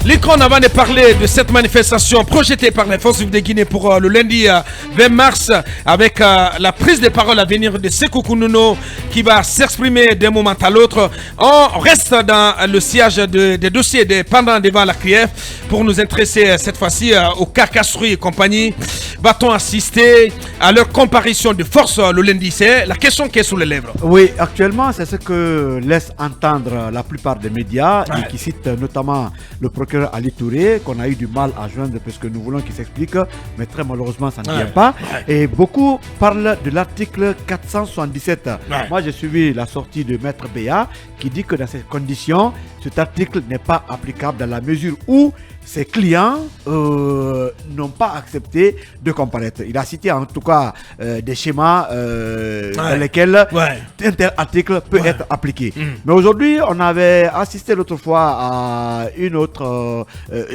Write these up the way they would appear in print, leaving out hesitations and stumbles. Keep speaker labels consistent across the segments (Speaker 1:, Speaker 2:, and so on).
Speaker 1: Lincoln, avant de parler de cette manifestation projetée par les forces de Guinée pour le lundi 20 mars, avec la prise de parole à venir de Sékou Kounono qui va s'exprimer d'un moment à l'autre, on reste dans le siège des dossiers des pendants devant la CRIEF pour nous intéresser cette fois-ci au cas Kassouri et compagnie. Va-t-on assister à leur comparution de force le lundi? C'est la question qui est sous les lèvres.
Speaker 2: Oui, actuellement, c'est ce que laissent entendre la plupart des médias et qui citent notamment le procureur Ali Touré, qu'on a eu du mal à joindre parce que nous voulons qu'il s'explique, mais très malheureusement, ça ne vient pas. Et beaucoup parlent de l'article 477. Moi, j'ai suivi la sortie de Maître Béa qui dit que dans ces conditions, cet article n'est pas applicable dans la mesure où ses clients n'ont pas accepté de comparaître. Il a cité en tout cas des schémas dans lesquels un tel article peut être appliqué. Mais aujourd'hui, on avait assisté l'autre fois à une autre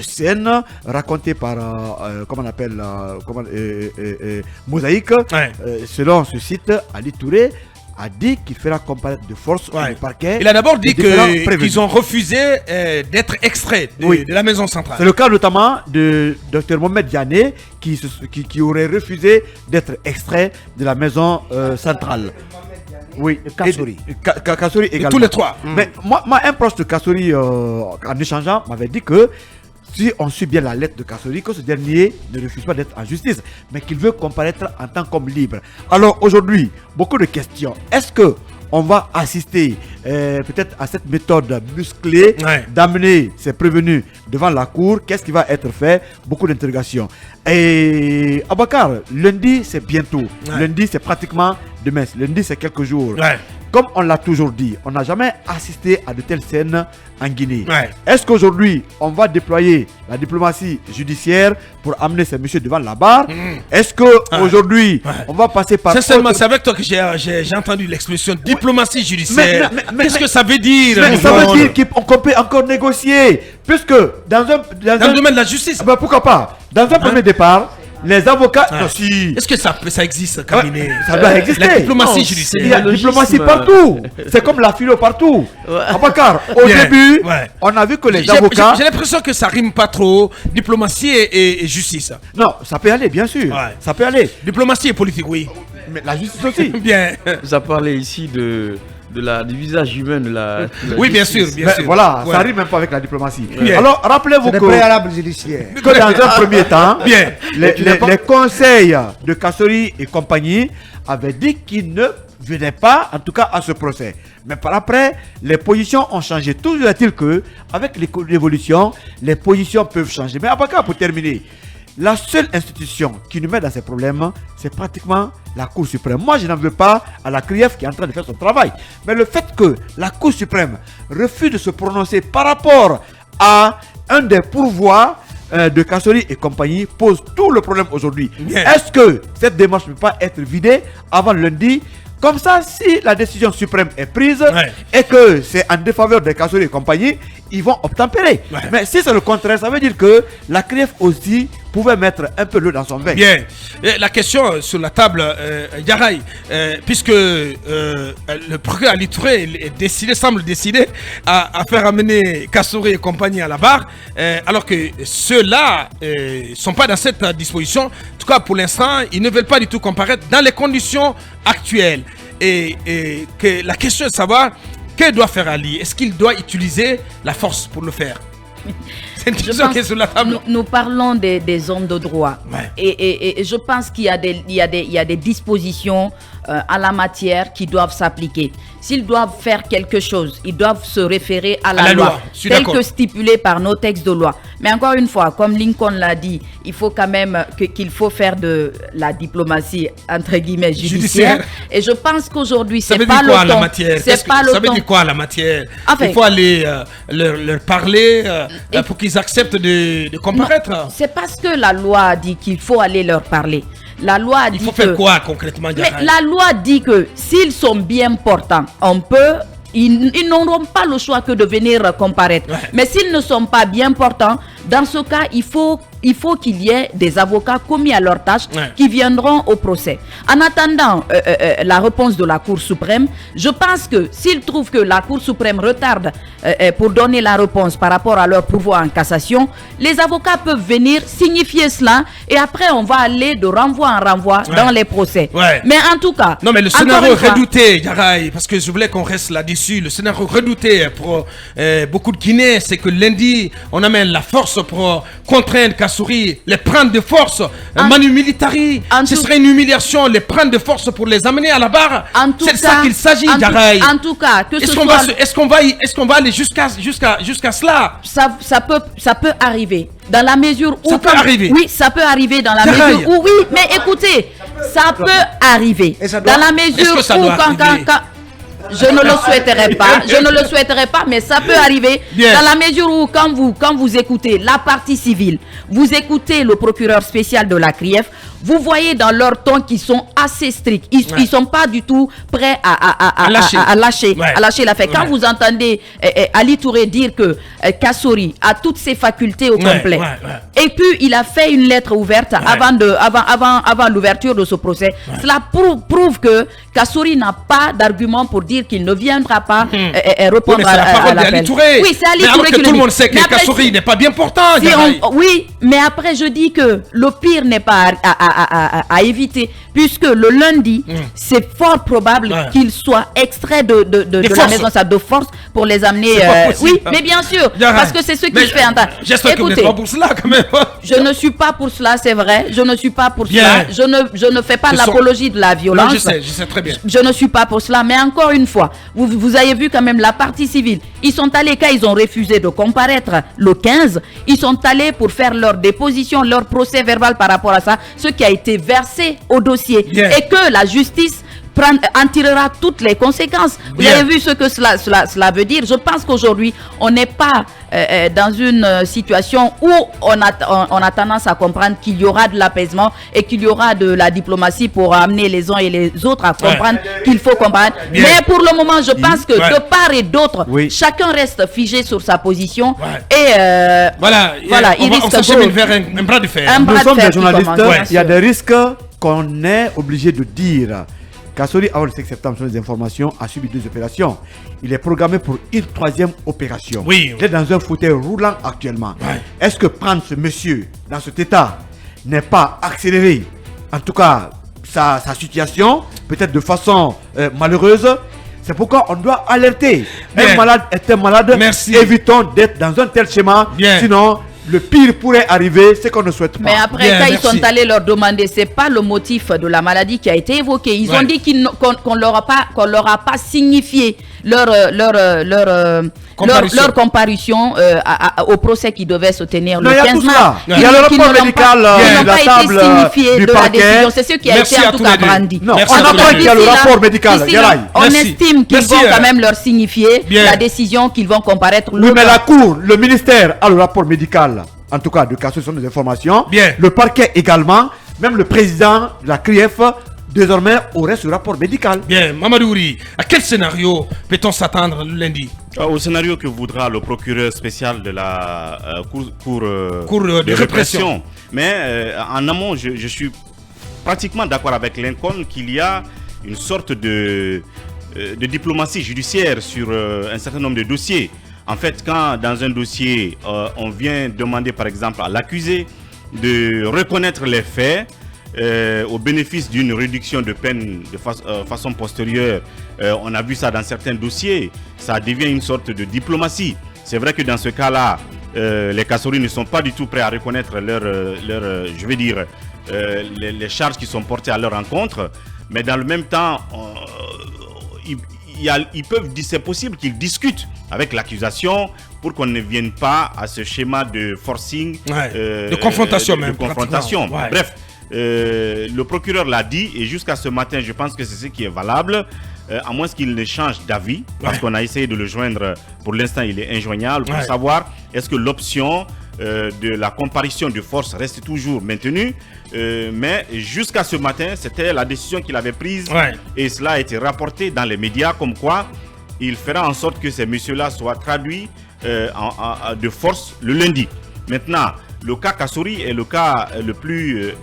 Speaker 2: scène racontée par, comment on appelle, Mosaïque. Selon ce site, Ali Touré a dit qu'il fera comparaître de force au parquet.
Speaker 1: Il a d'abord dit qu'ils ont refusé d'être extraits de la maison centrale.
Speaker 2: C'est le cas notamment de Dr Mohamed Diané qui aurait refusé d'être extrait de la maison centrale. Oui, Kassouri. Kassouri également.
Speaker 1: Et tous les trois.
Speaker 2: Mais moi, un proche de Kassouri, en échangeant, m'avait dit que si on suit bien la lettre de Kassouri, que ce dernier ne refuse pas d'être en justice, mais qu'il veut comparaître en tant qu'homme libre. Alors aujourd'hui, beaucoup de questions. Est-ce que on va assister peut-être à cette méthode musclée d'amener ces prévenus devant la cour? Qu'est-ce qui va être fait? Beaucoup d'interrogations. Et Abakar, lundi c'est bientôt. Lundi c'est pratiquement demain. Lundi c'est quelques jours. Comme on l'a toujours dit, on n'a jamais assisté à de telles scènes en Guinée. Est-ce qu'aujourd'hui, on va déployer la diplomatie judiciaire pour amener ces messieurs devant la barre? Est-ce qu'aujourd'hui, on va passer par...
Speaker 1: C'est avec toi que j'ai entendu l'expression diplomatie judiciaire. Qu'est-ce que ça veut dire?
Speaker 2: Ça veut dire qu'on peut encore négocier. Puisque dans
Speaker 1: le domaine de la justice.
Speaker 2: Pourquoi pas? Dans un premier départ, les avocats...
Speaker 1: Est-ce que ça existe, cabinet?
Speaker 2: Ça doit exister.
Speaker 1: La diplomatie judiciaire.
Speaker 2: Il y a la diplomatie partout. C'est comme la philo partout. Abakar, au début, on a vu que les avocats...
Speaker 1: J'ai l'impression que ça rime pas trop. Diplomatie et justice.
Speaker 2: Non, ça peut aller, bien sûr. Ça peut aller.
Speaker 1: Diplomatie et politique, oui.
Speaker 2: Mais la justice aussi.
Speaker 1: Bien.
Speaker 3: Vous avez parlé ici du visage humain de la
Speaker 1: oui, bien sûr, bien sûr.
Speaker 2: Voilà, ça arrive même pas avec la diplomatie. Alors, rappelez-vous que dans un premier temps, les conseils de Kassouri et compagnie avaient dit qu'ils ne venaient pas, en tout cas, à ce procès. Mais par après, les positions ont changé. Toujours est-il que, avec l'évolution, les positions peuvent changer. Mais Abakar, pour terminer, la seule institution qui nous met dans ces problèmes, c'est pratiquement la Cour suprême. Moi, je n'en veux pas à la CRIEF qui est en train de faire son travail. Mais le fait que la Cour suprême refuse de se prononcer par rapport à un des pourvois de Kassouri et compagnie pose tout le problème aujourd'hui. Est-ce que cette démarche ne peut pas être vidée avant lundi? Comme ça, si la décision suprême est prise et que c'est en défaveur de Kassouri et compagnie, ils vont obtempérer. Mais si c'est le contraire, ça veut dire que la CRIEF aussi pouvait mettre un peu l'eau dans son vin.
Speaker 1: Bien. La question sur la table, Yaraï, puisque le procureur Ali Touré semble décidé à faire amener Kassouri et compagnie à la barre, alors que ceux-là ne sont pas dans cette disposition. En tout cas, pour l'instant, ils ne veulent pas du tout comparaître dans les conditions actuelles. Et que la question est de savoir, que doit faire Ali? Est-ce qu'il doit utiliser la force pour le faire? C'est une question qui est sur la table.
Speaker 4: Nous parlons des hommes de droit. Et je pense qu'il y a des dispositions à la matière qui doivent s'appliquer. S'ils doivent faire quelque chose, ils doivent se référer à la loi telle que stipulée par nos textes de loi. Mais encore une fois, comme Lincoln l'a dit, il faut quand même qu'il faut faire de la diplomatie entre guillemets judiciaire. Et je pense qu'aujourd'hui c'est pas le temps.
Speaker 1: Ça veut dire quoi la matière? Il faut aller leur parler pour qu'ils acceptent de comparaître.
Speaker 4: C'est parce que la loi dit qu'il faut aller leur parler. La loi dit
Speaker 1: il faut faire quoi concrètement?
Speaker 4: La loi dit que s'ils sont bien portants, ils n'auront pas le choix que de venir comparaître. Mais s'ils ne sont pas bien portants, dans ce cas, il faut il faut qu'il y ait des avocats commis à leur tâche qui viendront au procès. En attendant la réponse de la Cour suprême, je pense que s'ils trouvent que la Cour suprême retarde pour donner la réponse par rapport à leur pourvoi en cassation, les avocats peuvent venir signifier cela et après on va aller de renvoi en renvoi dans les procès. Mais en tout cas...
Speaker 1: Non mais le scénario redouté, Yaraï, parce que je voulais qu'on reste là-dessus, le scénario redouté pour beaucoup de Guinéens, c'est que lundi, on amène la force pour contraindre Kassouri, les prendre de force, Manu Militari, ce serait une humiliation, les prendre de force pour les amener à la barre. C'est de ça qu'il s'agit, Yaraï.
Speaker 4: En tout cas,
Speaker 1: est-ce qu'on va aller jusqu'à cela?
Speaker 4: Ça peut arriver. Dans la mesure où...
Speaker 1: Ça peut arriver.
Speaker 4: Oui, ça peut arriver dans la mesure où... Oui, mais écoutez, ça peut arriver. Dans la mesure où je ne le souhaiterais pas, mais ça peut arriver. Dans la mesure où quand vous écoutez la partie civile, vous écoutez le procureur spécial de la CRIEF, vous voyez dans leur ton qu'ils sont assez stricts. Ils sont pas du tout prêts à lâcher l'affaire. Quand vous entendez Ali Touré dire que Kassouri a toutes ses facultés au complet, et puis il a fait une lettre ouverte avant l'ouverture de ce procès, cela prouve que Kassouri n'a pas d'argument pour dire qu'il ne viendra pas répondre à l'appel.
Speaker 1: Oui, c'est Ali Touré qui le dit. Tout le monde sait que Kassouri n'est pas bien portant.
Speaker 4: Oui, mais après je dis que le pire n'est pas à éviter, puisque le lundi, c'est fort probable qu'il soit extrait de la maison de force pour les amener. Oui, mais bien sûr, parce que c'est ce qui fait entendre.
Speaker 1: J'espère que vous n'êtes pas pour cela quand même.
Speaker 4: Je ne suis pas pour cela, c'est vrai. Je ne suis pas pour cela. Je ne fais pas l'apologie de la violence.
Speaker 1: Non, je sais très bien.
Speaker 4: Je ne suis pas pour cela, mais encore une fois, vous avez vu quand même la partie civile. Ils sont allés, quand ils ont refusé de comparaître le 15, ils sont allés pour faire leur déposition, leur procès verbal par rapport à ça, ce qui a été versé au dossier. Et que la justice en tirera toutes les conséquences. Vous avez vu ce que cela veut dire. Je pense qu'aujourd'hui, on n'est pas dans une situation où on a tendance à comprendre qu'il y aura de l'apaisement et qu'il y aura de la diplomatie pour amener les uns et les autres à comprendre qu'il faut comprendre. Mais pour le moment, je pense que de part et d'autre, chacun reste figé sur sa position. Et
Speaker 1: voilà, il risque
Speaker 4: on
Speaker 1: se vers un bras de fer.
Speaker 2: Nous sommes des journalistes, il y a des risques qu'on est obligé de dire. Kassouri, avant le 5 septembre, sur les informations, a subi 2 opérations. Il est programmé pour une 3e opération.
Speaker 1: Oui.
Speaker 2: Il est dans un fauteuil roulant actuellement. Est-ce que prendre ce monsieur dans cet état n'est pas accéléré, en tout cas, sa situation, peut-être de façon malheureuse? C'est pourquoi on doit alerter. Un malade est un malade.
Speaker 1: Merci.
Speaker 2: Évitons d'être dans un tel schéma. Sinon, le pire pourrait arriver, c'est qu'on ne souhaite pas.
Speaker 4: Mais après, quand ils sont allés leur demander, c'est pas le motif de la maladie qui a été évoqué. Ils ont dit qu'on leur a pas signifié leur comparution au procès qui devait se tenir le 15 mars.
Speaker 2: Il y a le rapport médical
Speaker 4: qui n'a pas été signifié de la décision. C'est ce qui a été en tout cas brandi.
Speaker 2: Non, on apprend qu'il y a le rapport médical.
Speaker 4: On estime qu'ils vont quand même leur signifier la décision qu'ils vont comparaître.
Speaker 2: Oui, mais la Cour, le ministère a le rapport médical. En tout cas, de Kassouri, sont des informations. Le parquet également, même le président de la CRIEF, désormais, aurait ce rapport médical.
Speaker 1: Bien, Mamadouri, à quel scénario peut-on s'attendre le lundi?
Speaker 5: Au scénario que voudra le procureur spécial de la cour de répression. Mais en amont, je suis pratiquement d'accord avec Lincoln qu'il y a une sorte de diplomatie judiciaire sur un certain nombre de dossiers. En fait, quand dans un dossier, on vient demander par exemple à l'accusé de reconnaître les faits au bénéfice d'une réduction de peine de façon postérieure, on a vu ça dans certains dossiers, ça devient une sorte de diplomatie. C'est vrai que dans ce cas-là, les Kassouri ne sont pas du tout prêts à reconnaître je vais dire, les charges qui sont portées à leur encontre, mais dans le même temps, c'est possible qu'ils discutent avec l'accusation pour qu'on ne vienne pas à ce schéma de forcing,
Speaker 1: de confrontation même.
Speaker 5: Bref, le procureur l'a dit et jusqu'à ce matin, je pense que c'est ce qui est valable, à moins qu'il ne change d'avis, parce qu'on a essayé de le joindre, pour l'instant il est injoignable, pour savoir est-ce que l'option de la comparution de force reste toujours maintenue. Mais jusqu'à ce matin, c'était la décision qu'il avait prise et cela a été rapporté dans les médias comme quoi il fera en sorte que ces messieurs-là soient traduits de force le lundi. Maintenant, le cas Kassouri est le cas le plus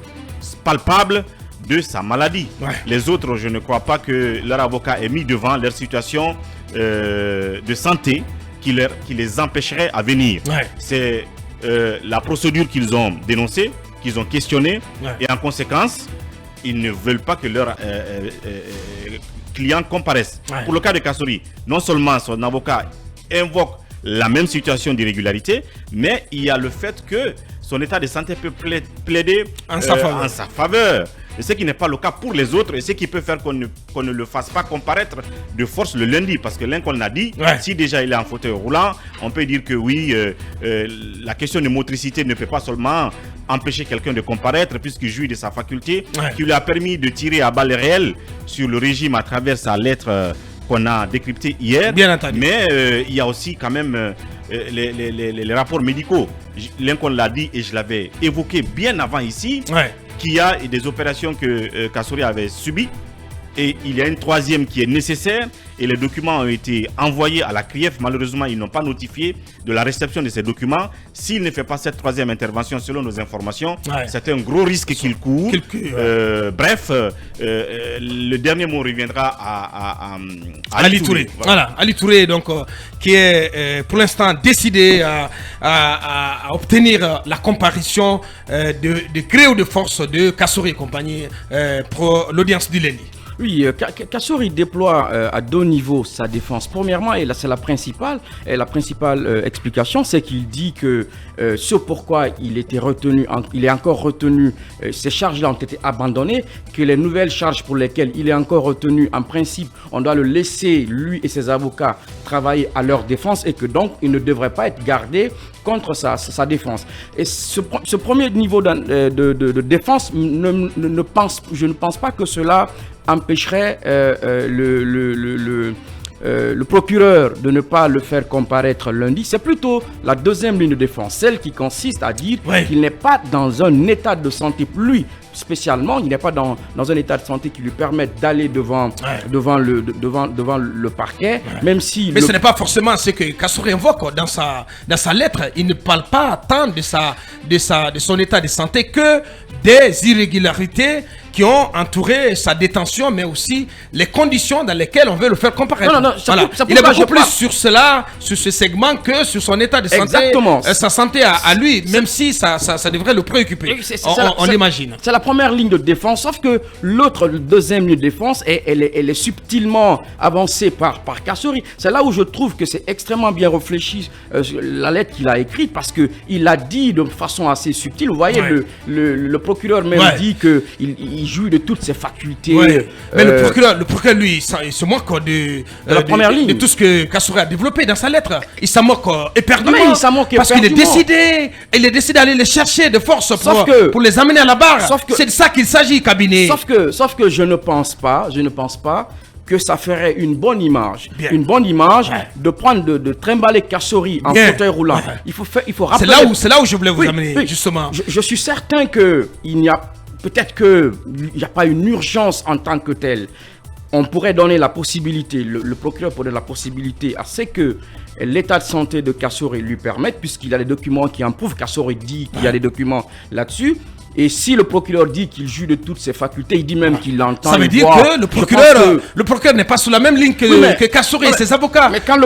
Speaker 5: palpable de sa maladie. Les autres, je ne crois pas que leur avocat ait mis devant leur situation de santé qui les empêcherait à venir. C'est la procédure qu'ils ont dénoncée, qu'ils ont questionnée, et en conséquence, ils ne veulent pas que leurs clients comparaissent. Pour le cas de Kassouri, non seulement son avocat invoque la même situation d'irrégularité, mais il y a le fait que son état de santé peut plaider en sa faveur. Et ce qui n'est pas le cas pour les autres, et ce qui peut faire qu'on ne le fasse pas comparaître de force le lundi. Parce que Lincoln l'a dit, si déjà il est en fauteuil roulant, on peut dire que oui, la question de motricité ne peut pas seulement empêcher quelqu'un de comparaître, puisqu'il jouit de sa faculté, qui lui a permis de tirer à balles réelles sur le régime à travers sa lettre qu'on a décryptée hier.
Speaker 1: Bien entendu.
Speaker 5: Mais il y a aussi quand même les rapports médicaux. Lincoln l'a dit et je l'avais évoqué bien avant ici. Qu'il y a des opérations que Kassouri avait subies, et il y a une troisième qui est nécessaire, et les documents ont été envoyés à la CRIEF. Malheureusement, ils n'ont pas notifié de la réception de ces documents. S'il ne fait pas cette troisième intervention, selon nos informations, c'est un gros risque qu'il court. Bref, le dernier mot reviendra à Ali Touré.
Speaker 1: Voilà, Ali Touré, donc, qui est pour l'instant décidé à obtenir la comparution de gré ou de force de Kassouri et compagnie pour l'audience du lundi.
Speaker 3: Oui, Kassouri déploie à deux niveaux sa défense. Premièrement, et là c'est la principale explication, c'est qu'il dit que ce pourquoi il est encore retenu, ces charges-là ont été abandonnées, que les nouvelles charges pour lesquelles il est encore retenu, en principe, on doit le laisser, lui et ses avocats, travailler à leur défense, et que donc il ne devrait pas être gardé contre sa défense. Et ce premier niveau de défense, je ne pense pas que cela empêcherait le procureur de ne pas le faire comparaître lundi. C'est plutôt la deuxième ligne de défense, celle qui consiste à dire qu'il n'est pas dans un état de santé, lui spécialement, il n'est pas dans un état de santé qui lui permette d'aller devant le parquet, même si...
Speaker 1: Mais ce n'est pas forcément ce que Kassouri invoque dans sa lettre. Il ne parle pas tant de son état de santé que des irrégularités qui ont entouré sa détention, mais aussi les conditions dans lesquelles on veut le faire comparaître. Il est beaucoup plus sur cela, sur ce segment, que sur son état de santé.
Speaker 3: Exactement.
Speaker 1: Sa santé à lui, même si ça devrait le préoccuper. On l'imagine.
Speaker 3: C'est la première ligne de défense, sauf que l'autre, deuxième ligne de défense, elle est subtilement avancée par Kassouri. C'est là où je trouve que c'est extrêmement bien réfléchi, la lettre qu'il a écrite, parce qu'il a dit de façon assez subtile. Vous voyez, le procureur même dit qu'il jouit de toutes ses facultés.
Speaker 1: Mais le procureur, lui, il se moque de tout ce que Kassouri a développé dans sa lettre. Il s'en moque éperdument. Parce qu'il est décidé. Il est décidé d'aller les chercher de force pour les amener à la barre. C'est de ça qu'il s'agit, cabinet.
Speaker 3: Sauf que je ne pense pas que ça ferait une bonne image. De prendre, de trimballer Kassouri en fauteuil roulant. Il faut rappeler.
Speaker 1: C'est là où je voulais vous amener, justement.
Speaker 3: Je suis certain que peut-être qu'il n'y a pas une urgence en tant que telle. On pourrait donner la possibilité, le procureur pourrait donner la possibilité à ce que l'état de santé de Kassouri lui permette, puisqu'il y a des documents qui en prouvent. Kassouri dit qu'il y a des documents là-dessus. Et si le procureur dit qu'il joue de toutes ses facultés, il dit même qu'il l'entend.
Speaker 1: Ça veut dire que le procureur n'est pas sous la même ligne que Kassouri et ses avocats.
Speaker 3: Mais quand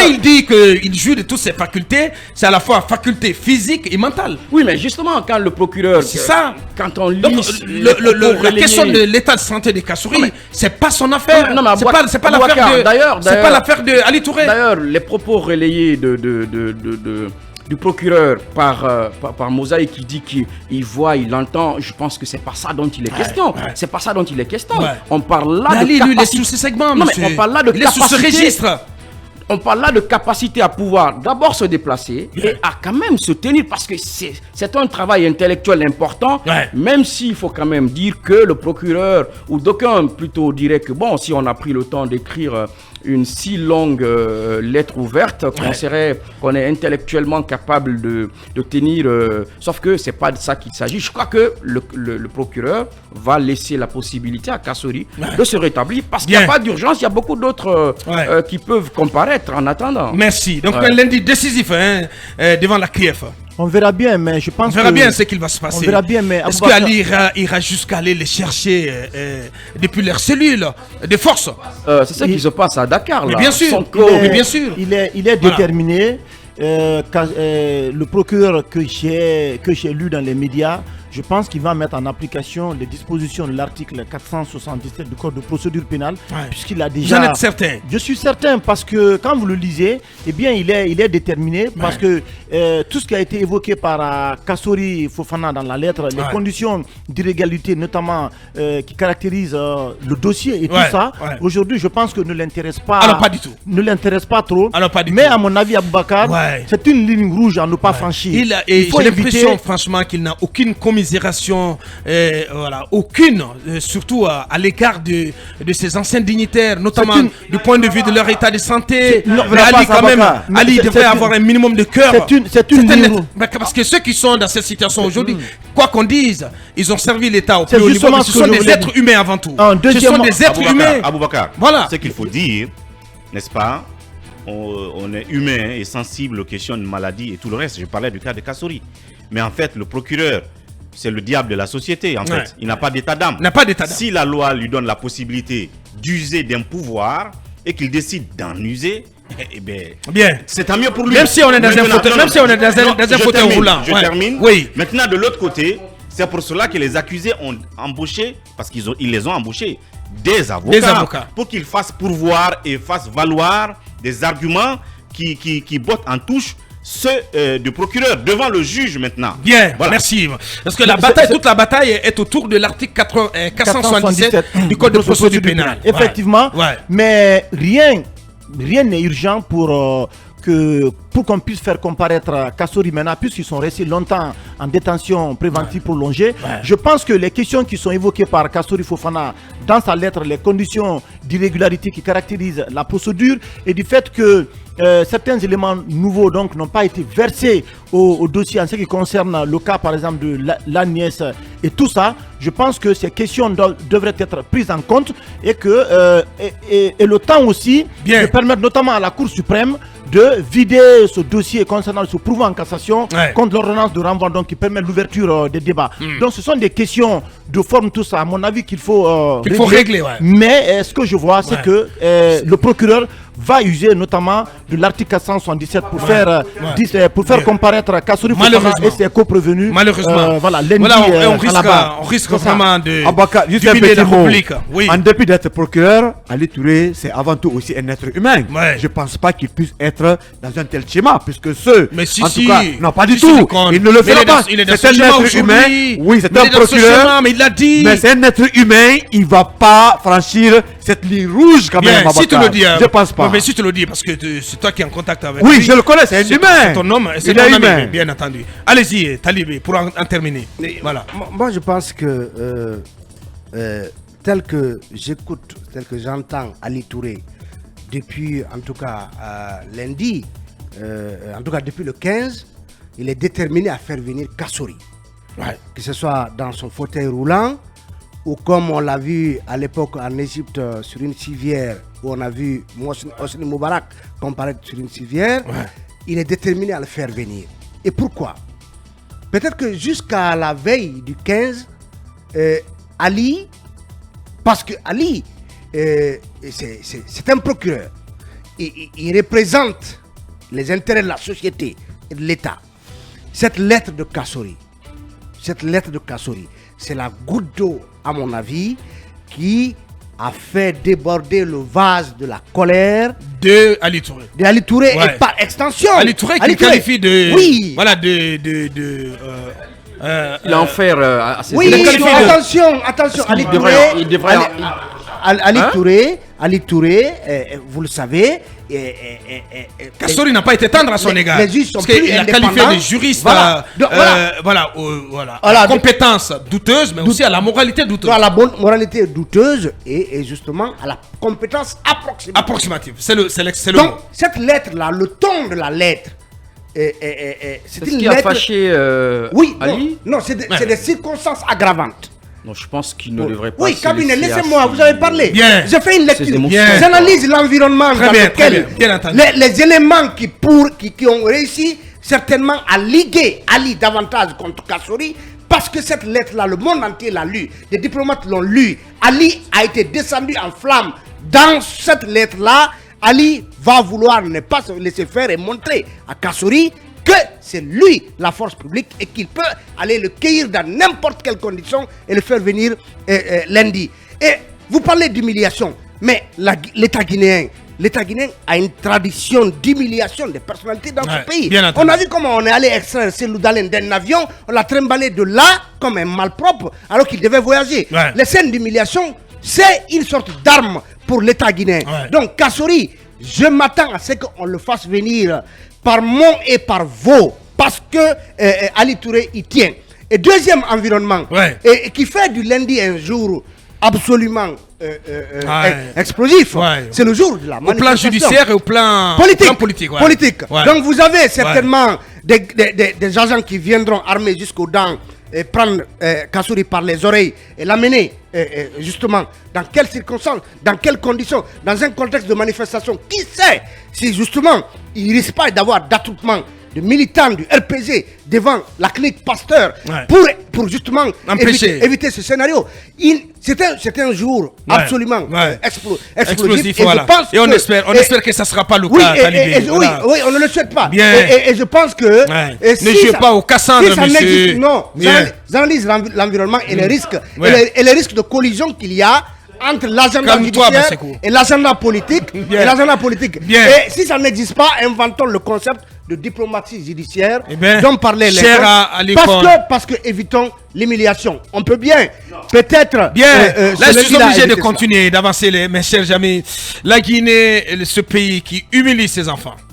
Speaker 1: il dit qu'il joue de toutes ses facultés, c'est à la fois faculté physique et mentale.
Speaker 3: Oui, mais justement, quand le procureur...
Speaker 1: C'est ça.
Speaker 3: Quand on lit...
Speaker 1: Donc, la question de l'état de santé de Kassouri, c'est pas son affaire. C'est pas l'affaire de Ali Touré.
Speaker 3: D'ailleurs, les propos relayés du procureur par Mosaïque qui dit qu'il voit, il entend, je pense que c'est pas ça dont il est question. C'est pas ça dont il est question. On parle là de
Speaker 1: capacité. Il est sous ce segment, monsieur.
Speaker 3: On parle là de
Speaker 1: capacité. Il est sous ce registre.
Speaker 3: On parle là de capacité à pouvoir d'abord se déplacer et à quand même se tenir, parce que c'est un travail intellectuel important, même s'il faut quand même dire que le procureur, ou d'aucuns plutôt diraient que bon, si on a pris le temps d'écrire une si longue lettre ouverte, qu'on est intellectuellement capable de tenir, sauf que c'est pas de ça qu'il s'agit. Je crois que le procureur va laisser la possibilité à Kassouri de se rétablir, parce qu'il n'y a pas d'urgence, il y a beaucoup d'autres qui peuvent comparaître en attendant.
Speaker 1: Merci. Donc un lundi décisif devant la CRIEF.
Speaker 6: On verra bien, mais je pense
Speaker 1: On verra bien ce qu'il va se passer.
Speaker 6: On verra bien, mais
Speaker 1: est-ce qu'Ali ira jusqu'à aller les chercher depuis leurs cellules de force?
Speaker 3: C'est ce qui se passe à Dakar.
Speaker 1: Mais
Speaker 3: là.
Speaker 1: bien sûr, bien sûr.
Speaker 6: Il est déterminé. Le procureur que j'ai lu dans les médias, je pense qu'il va mettre en application les dispositions de l'article 477 du Code de procédure pénale, puisqu'il a déjà...
Speaker 1: Vous en êtes certain?
Speaker 6: Je suis certain, parce que quand vous le lisez, eh bien, il est déterminé, parce que tout ce qui a été évoqué par Kassori Fofana dans la lettre, les conditions d'illégalité, notamment qui caractérisent le dossier et tout ça, aujourd'hui, je pense que ne l'intéresse pas.
Speaker 1: Alors, pas du tout.
Speaker 6: Ne l'intéresse pas trop.
Speaker 1: Alors, pas du
Speaker 6: mais
Speaker 1: tout.
Speaker 6: à mon avis, Aboubacar, c'est une ligne rouge à ne pas franchir.
Speaker 1: J'ai l'impression, franchement, qu'il n'a aucune commisération, aucune, surtout à l'égard de ses anciens dignitaires, notamment du point de vue de leur état de santé. Mais Ali, quand même, Ali devrait avoir un minimum de cœur.
Speaker 6: C'est une ligne rouge.
Speaker 1: Parce que ceux qui sont dans cette situation aujourd'hui, quoi qu'on dise, ils ont servi l'État au plus haut niveau. Ce sont des êtres humains avant tout. Ce sont des êtres humains.
Speaker 5: Aboubacar,
Speaker 1: voilà.
Speaker 5: Ce qu'il faut dire, n'est-ce pas? On est humain et sensible aux questions de maladie et tout le reste. Je parlais du cas de Kassori. Mais en fait, le procureur, c'est le diable de la société. En fait, il n'a pas d'état d'âme. Si la loi lui donne la possibilité d'user d'un pouvoir et qu'il décide d'en user, eh bien, c'est tant mieux pour lui.
Speaker 1: Même si on est dans un fauteuil roulant.
Speaker 5: Je termine.
Speaker 1: Oui.
Speaker 5: Maintenant, de l'autre côté, c'est pour cela que les accusés ont embauché, parce qu'ils les ont embauchés, des avocats. Pour qu'ils fassent pourvoir et fassent valoir des arguments qui bottent en touche ceux du procureur devant le juge maintenant.
Speaker 1: Bien, voilà. Merci. Parce que toute la bataille est autour de l'article 477 du Code de procédure pénale.
Speaker 6: Effectivement, mais rien n'est urgent pour qu'on puisse faire comparaître Kassori maintenant, puisqu'ils sont restés longtemps en détention préventive prolongée. Je pense que les questions qui sont évoquées par Kassori Fofana dans sa lettre, les conditions d'irrégularité qui caractérisent la procédure, et du fait que certains éléments nouveaux donc n'ont pas été versés au dossier en ce qui concerne le cas par exemple de la nièce et tout ça, je pense que ces questions devraient être prises en compte et que et le temps aussi de permettre notamment à la Cour suprême de vider ce dossier concernant ce pourvoi en cassation contre l'ordonnance de renvoi donc qui permet l'ouverture des débats. Donc ce sont des questions de forme, tout ça à mon avis qu'il faut régler. Mais ce que je vois c'est que le procureur va user notamment de l'article 477 pour faire comparaître Kassori Fofana et ses co-prévenus.
Speaker 1: Malheureusement. On risque vraiment de
Speaker 2: diviser la République. En dépit d'être procureur, Ali Touré, c'est avant tout aussi un être humain. Je ne pense pas qu'il puisse être dans un tel schéma, puisque en tout cas, non pas du tout. Il ne le fera pas. C'est un être humain. Oui, c'est un procureur.
Speaker 1: Mais il l'a dit.
Speaker 2: Mais c'est un être humain. Il ne va pas franchir cette ligne rouge quand même.
Speaker 1: Si tu le dis,
Speaker 2: je pense pas.
Speaker 1: Mais si tu le dis, parce que c'est toi qui es en contact avec
Speaker 2: lui. Oui,
Speaker 1: lui,
Speaker 2: je le connais, c'est un humain.
Speaker 1: C'est ton homme, c'est ton ami, bien entendu. Allez-y, Talibé, pour en terminer. Voilà.
Speaker 7: Moi, je pense que tel que j'écoute, tel que j'entends Ali Touré depuis, en tout cas, lundi, en tout cas depuis le 15, il est déterminé à faire venir Kassori. Que ce soit dans son fauteuil roulant, ou comme on l'a vu à l'époque en Égypte sur une civière, où on a vu Hosni Moubarak comparaître sur une civière, il est déterminé à le faire venir. Et pourquoi? Peut-être que jusqu'à la veille du 15, Ali, parce que Ali, c'est un procureur, il représente les intérêts de la société et de l'État. Cette lettre de Kassori, c'est la goutte d'eau, à mon avis, qui a fait déborder le vase de la colère
Speaker 1: de Ali Touré.
Speaker 7: Et par extension.
Speaker 1: Ali Touré qui qualifie de...
Speaker 7: Oui.
Speaker 1: Voilà,
Speaker 3: l'enfer à ses
Speaker 7: élections. Attention. Ali Touré, vous le savez,
Speaker 1: Kassori n'a pas été tendre à son égard. Parce qu'il a qualifié de juriste compétence douteuse, mais aussi à la moralité douteuse.
Speaker 7: À la bonne moralité douteuse et justement à la compétence approximative.
Speaker 1: C'est le
Speaker 7: Donc,
Speaker 1: mot.
Speaker 7: cette lettre-là, le ton de la lettre,
Speaker 3: c'est ce qui a fâché Ali.
Speaker 7: Non, c'est des circonstances aggravantes.
Speaker 3: Non, je pense qu'il ne devrait pas.
Speaker 7: Oui, cabinet, laissez-moi, vous avez parlé.
Speaker 1: Bien.
Speaker 7: J'ai fait une lecture. J'analyse l'environnement dans lequel les éléments qui ont réussi certainement à liguer Ali davantage contre Kassouri, parce que cette lettre-là, le monde entier l'a lue, les diplomates l'ont lue. Ali a été descendu en flammes. Dans cette lettre-là, Ali va vouloir ne pas se laisser faire et montrer à Kassouri que c'est lui la force publique et qu'il peut aller le cueillir dans n'importe quelle condition et le faire venir lundi. Et vous parlez d'humiliation, mais l'État guinéen a une tradition d'humiliation des personnalités dans ce pays. On a vu comment on est allé extraire Cellou Dalein d'un avion, on l'a trimballé de là comme un malpropre alors qu'il devait voyager. Les scènes d'humiliation, c'est une sorte d'arme pour l'État guinéen. Donc Kassouri, je m'attends à ce qu'on le fasse venir par mont et par veau, parce que Ali Touré y tient. Et deuxième environnement, et qui fait du lundi un jour absolument explosif, c'est le jour de la manifestation.
Speaker 1: Au plan judiciaire et au plan politique.
Speaker 7: Donc vous avez certainement des agents qui viendront armés jusqu'aux dents et prendre Kassouri par les oreilles et l'amener justement dans quelles circonstances, dans quelles conditions, dans un contexte de manifestation. Qui sait si justement il risque pas d'avoir d'attroupement de militants du RPG devant la clinique Pasteur pour justement éviter ce scénario. C'était un jour absolument explosif.
Speaker 1: Et on espère que ça ne sera pas le cas.
Speaker 7: Oui, on ne le souhaite pas. Et je pense que...
Speaker 1: ne jouez pas au Cassandre, monsieur.
Speaker 7: Non, j'analyse l'environnement et les risques. Et les risques de collision qu'il y a entre l'agenda judiciaire et l'agenda politique. Et si ça n'existe pas, inventons le concept de diplomatie judiciaire dont parlait les parce que évitons l'humiliation. On peut bien, peut-être...
Speaker 1: Là, je suis obligé de continuer, d'avancer, mes chers amis. La Guinée, ce pays qui humilie ses enfants.